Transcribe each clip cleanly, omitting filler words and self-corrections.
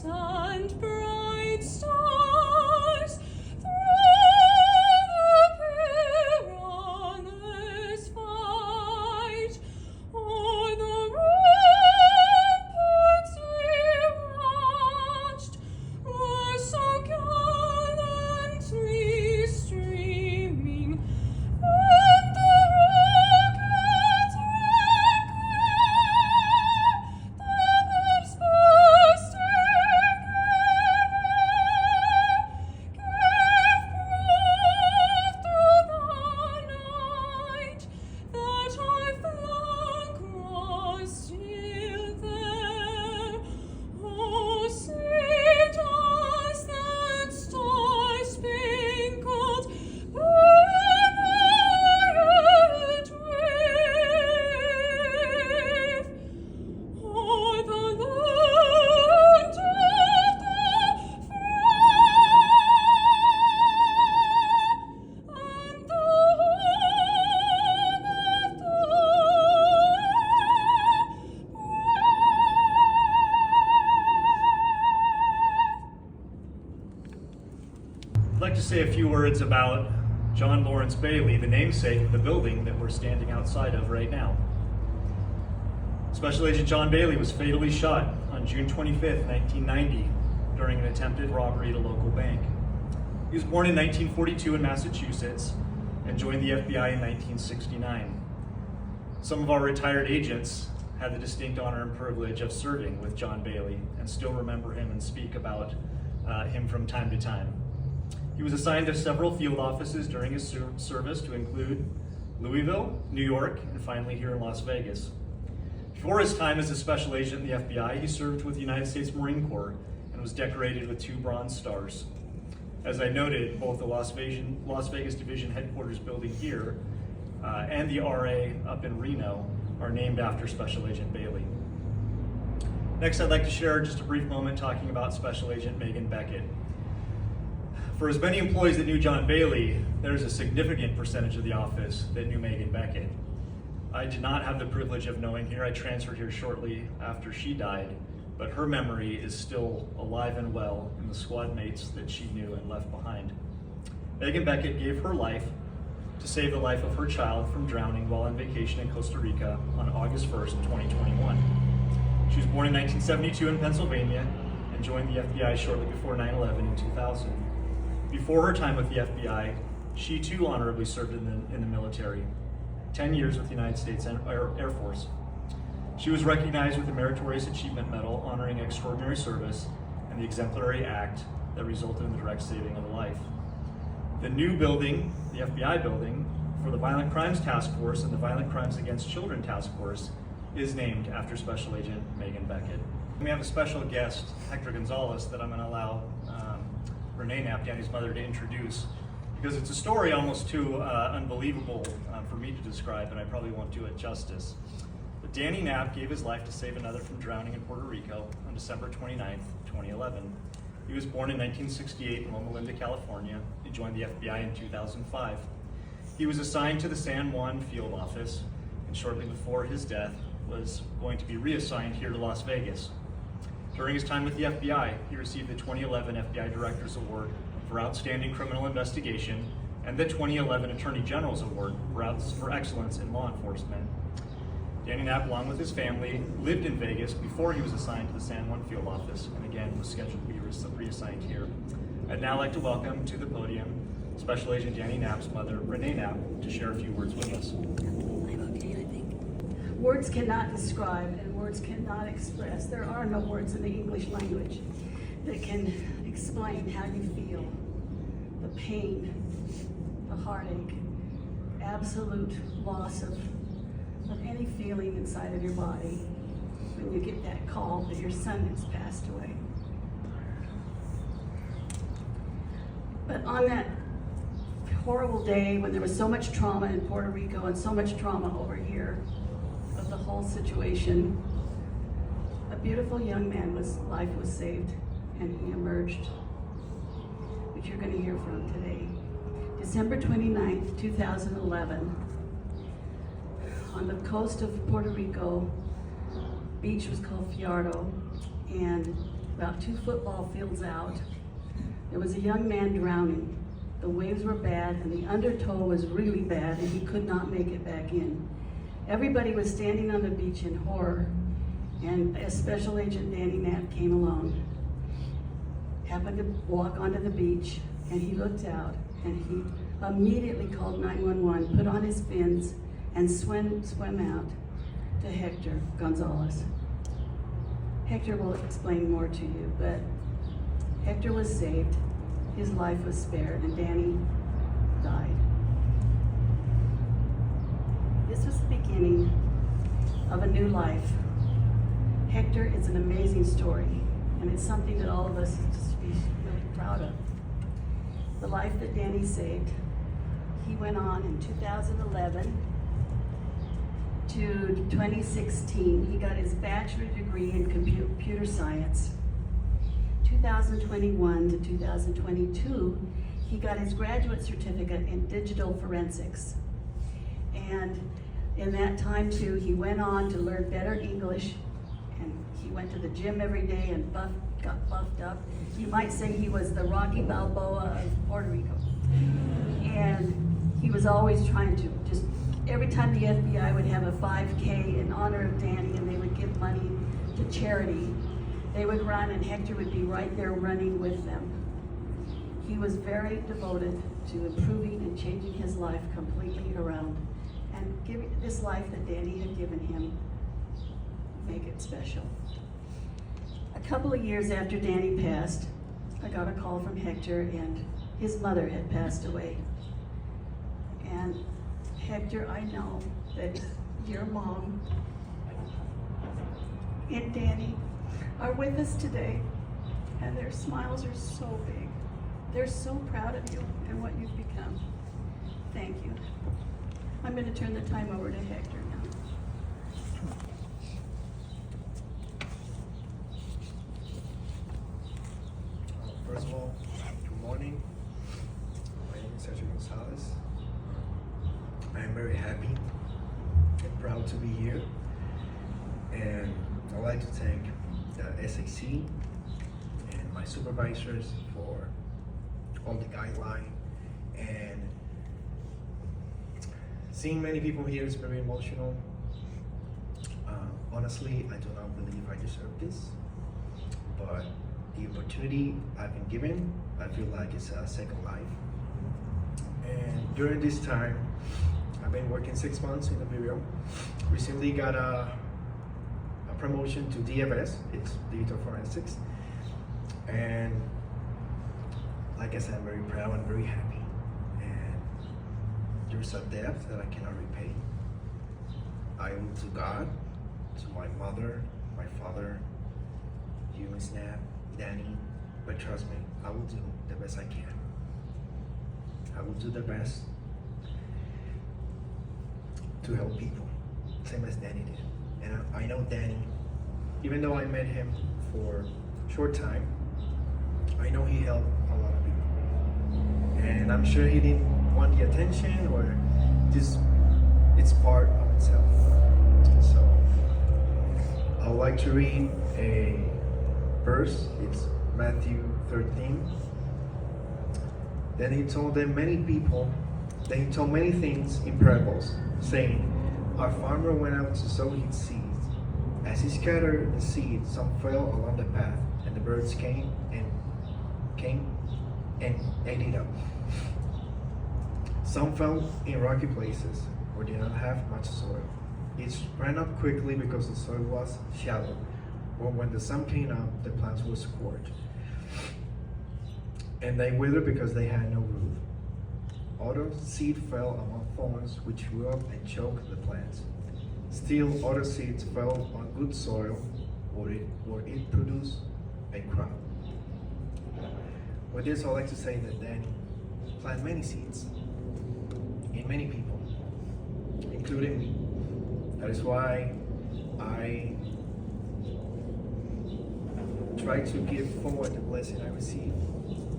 and bright stars through the perilous fight. O'er the ramparts we watched were so gallantly streaming, and the rockets rang clear, the lips bursting gave breath through the night, that our flank was still there. Oh, saved us that star-sprinkled benignant wave, o'er the land of the free, and the home of the I'd like to say a few words about John Lawrence Bailey, the namesake of the building that we're standing outside of right now. Special Agent John Bailey was fatally shot on June 25th, 1990, during an attempted robbery at a local bank. He was born in 1942 in Massachusetts and joined the FBI in 1969. Some of our retired agents had the distinct honor and privilege of serving with John Bailey and still remember him and speak about him from time to time. He was assigned to several field offices during his service, to include Louisville, New York, and finally here in Las Vegas. Before his time as a special agent in the FBI, he served with the United States Marine Corps and was decorated with 2 Bronze Stars. As I noted, both the Las Vegas Division headquarters building here and the RA up in Reno are named after Special Agent Bailey. Next, I'd like to share just a brief moment talking about Special Agent Megan Beckett. For as many employees that knew John Bailey, there's a significant percentage of the office that knew Megan Beckett. I did not have the privilege of knowing her. I transferred here shortly after she died, but her memory is still alive and well in the squad mates that she knew and left behind. Megan Beckett gave her life to save the life of her child from drowning while on vacation in Costa Rica on August 1st, 2021. She was born in 1972 in Pennsylvania and joined the FBI shortly before 9/11 in 2000. Before her time with the FBI, she too honorably served in the military, 10 years with the United States Air Force. She was recognized with the Meritorious Achievement Medal, honoring extraordinary service, and the Exemplary Act that resulted in the direct saving of a life. The new building, the FBI building, for the Violent Crimes Task Force and the Violent Crimes Against Children Task Force is named after Special Agent Megan Beckett. We have a special guest, Hector Gonzalez, that I'm going to allow Renee Knapp, Danny's mother, to introduce, because it's a story almost too unbelievable for me to describe, and I probably won't do it justice. But Danny Knapp gave his life to save another from drowning in Puerto Rico on December 29th, 2011. He was born in 1968 in Loma Linda, California. He joined the FBI in 2005. He was assigned to the San Juan field office, and shortly before his death was going to be reassigned here to Las Vegas. During his time with the FBI, he received the 2011 FBI Director's Award for Outstanding Criminal Investigation and the 2011 Attorney General's Award for Excellence in Law Enforcement. Danny Knapp, along with his family, lived in Vegas before he was assigned to the San Juan field office, and again was scheduled to be reassigned here. I'd now like to welcome to the podium Special Agent Danny Knapp's mother, Renee Knapp, to share a few words with us. Words cannot describe and words cannot express. There are no words in the English language that can explain how you feel. The pain, the heartache, absolute loss of any feeling inside of your body when you get that call that your son has passed away. But on that horrible day when there was so much trauma in Puerto Rico and so much trauma over here of the whole situation, a beautiful young man's life was saved and he emerged, which you're going to hear from today. December 29th, 2011, on the coast of Puerto Rico, beach was called Fiardo, and about 2 football fields out, there was a young man drowning. The waves were bad and the undertow was really bad and he could not make it back in. Everybody was standing on the beach in horror, and as Special Agent Danny Knapp came along, happened to walk onto the beach, and he looked out and he immediately called 911, put on his fins, and swam out to Hector Gonzalez. Hector will explain more to you, but Hector was saved, his life was spared, and Danny died. This was the beginning of a new life. Hector is an amazing story, and it's something that all of us should be really proud of. The life that Danny saved, he went on in 2011 to 2016. He got his bachelor's degree in computer science. 2021 to 2022, he got his graduate certificate in digital forensics. And in that time too, he went on to learn better English, and he went to the gym every day and got buffed up. You might say he was the Rocky Balboa of Puerto Rico. And he was always trying to every time the FBI would have a 5K in honor of Danny and they would give money to charity, they would run and Hector would be right there running with them. He was very devoted to improving and changing his life completely around and giving this life that Danny had given him, make it special. A couple of years after Danny passed, I got a call from Hector and his mother had passed away. And Hector, I know that your mom and Danny are with us today, and their smiles are so big. They're so proud of you and what you've become. Thank you. I'm going to turn the time over to Hector now. First of all, good morning. My name is Sergio Gonzalez. I am very happy and proud to be here. And I'd like to thank the SAC and my supervisors for all the guidelines. And seeing many people here is very emotional. Honestly, I do not believe I deserve this, but the opportunity I've been given, I feel like it's a second life. And during this time, I've been working 6 months in the bureau. Recently got a promotion to DFS, it's digital forensics. And like I said, I'm very proud and very happy. And there's a debt that I cannot repay. I owe to God, to my mother, my father, you, Ms. Knapp, Danny, but trust me, I will do the best I can. I will do the best to help people, same as Danny did. And I know Danny, even though I met him for a short time, I know he helped a lot of people. And I'm sure he didn't want the attention or just, it's part of itself. So I would like to read a verse, it's Matthew 13. Then he told many things in parables, saying, our farmer went out to sow his seed. As he scattered the seed, some fell along the path, and the birds came and ate it up. Some fell in rocky places, or did not have much soil. It sprang up quickly because the soil was shallow. But when the sun came up, the plants were scorched, and they withered because they had no root. Other seed fell among thorns, which grew up and choked the plants. Still, other seeds fell on good soil, where it produced a crop. With this, I'd like to say that Danny planted many seeds in many people, including me. That is why I try to give forward the blessing I received,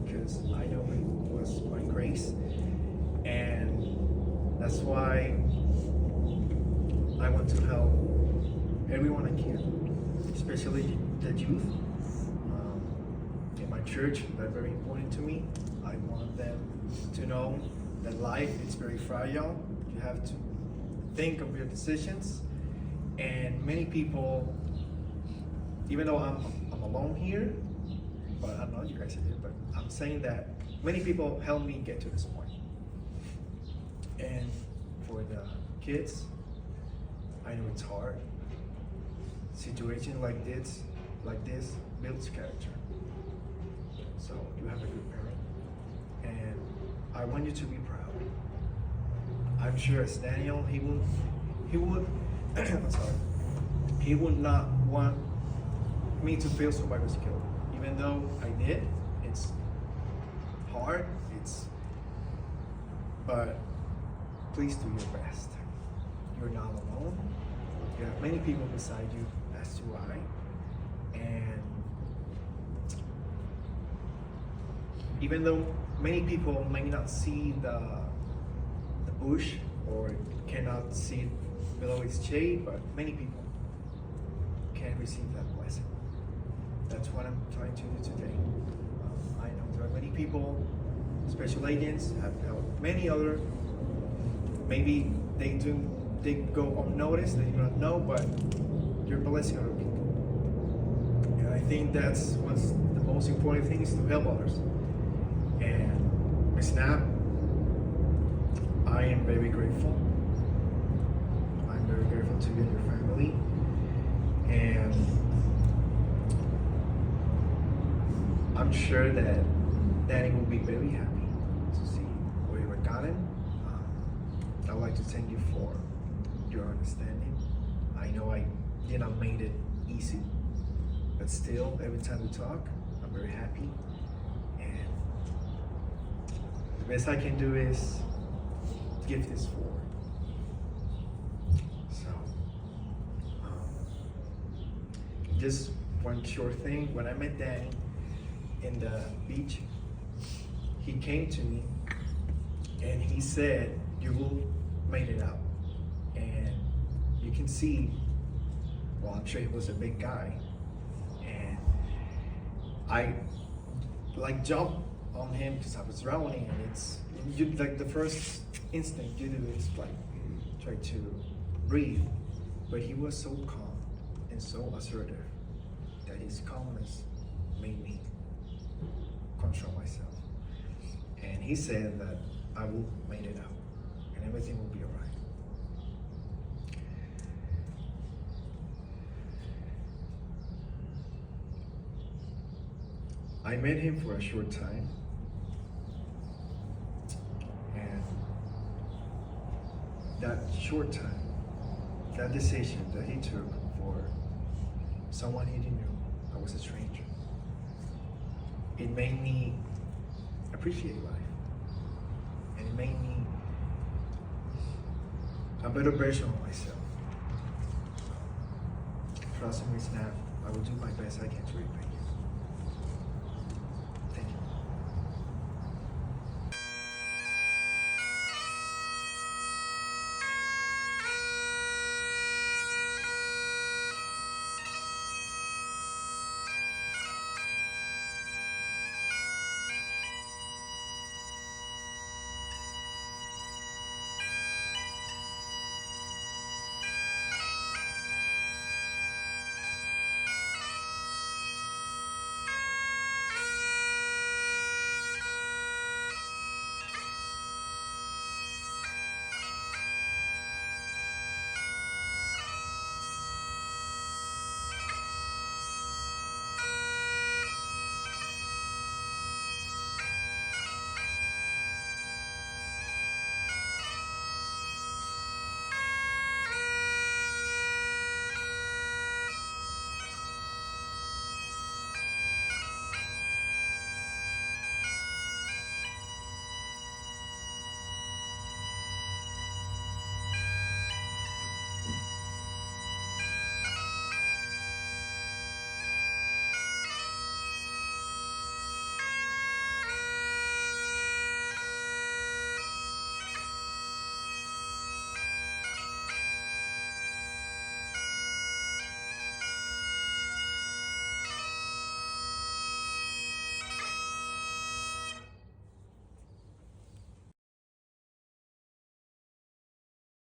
because I know it was by grace, and that's why I want to help everyone I can, especially the youth. in my church. They're very important to me. I want them to know that life is very fragile. You have to think of your decisions. And many people, even though I'm alone here, but I don't know you guys are here, but I'm saying that many people helped me get to this point. And for the kids, I know it's hard. Situations like this builds character. So you have a good parent, and I want you to be proud. I'm sure as Daniel, he would, I'm sorry, he would not want me to feel survivor's guilt, even though I did. It's hard. But please do your best. You're not alone. You have many people beside you, as do I. And even though many people may not see the bush or cannot see it below its shade, but many people can receive that blessing. That's what I'm trying to do today. I know there are many people, special agents have helped many other. Maybe they go unnoticed, they do not know, but you're blessing other people. And I think that's what's the most important thing, is to help others. And Ms. Knapp, I am very grateful. I'm very grateful to you and your family. And I'm sure that Danny will be very happy to see where you have gotten. I'd like to thank you for your understanding. I know I did not make it easy, but still, every time we talk, I'm very happy. And the best I can do is give this forward. So, just one short thing. When I met Danny in the beach, he came to me and he said, "You will make it out." And you can see, well, I'm sure he was a big guy, and I like jumped on him because I was drowning, and it's like the first instinct you do is like try to breathe, but he was so calm and so assertive that his calmness made me control myself. And he said that I will make it out and everything will be all right. I met him for a short time, and that short time, that decision that he took for someone he didn't know, I was a stranger, it made me appreciate life, and it made me a better version of myself. Trust me, Knapp, I will do my best I can to repay you.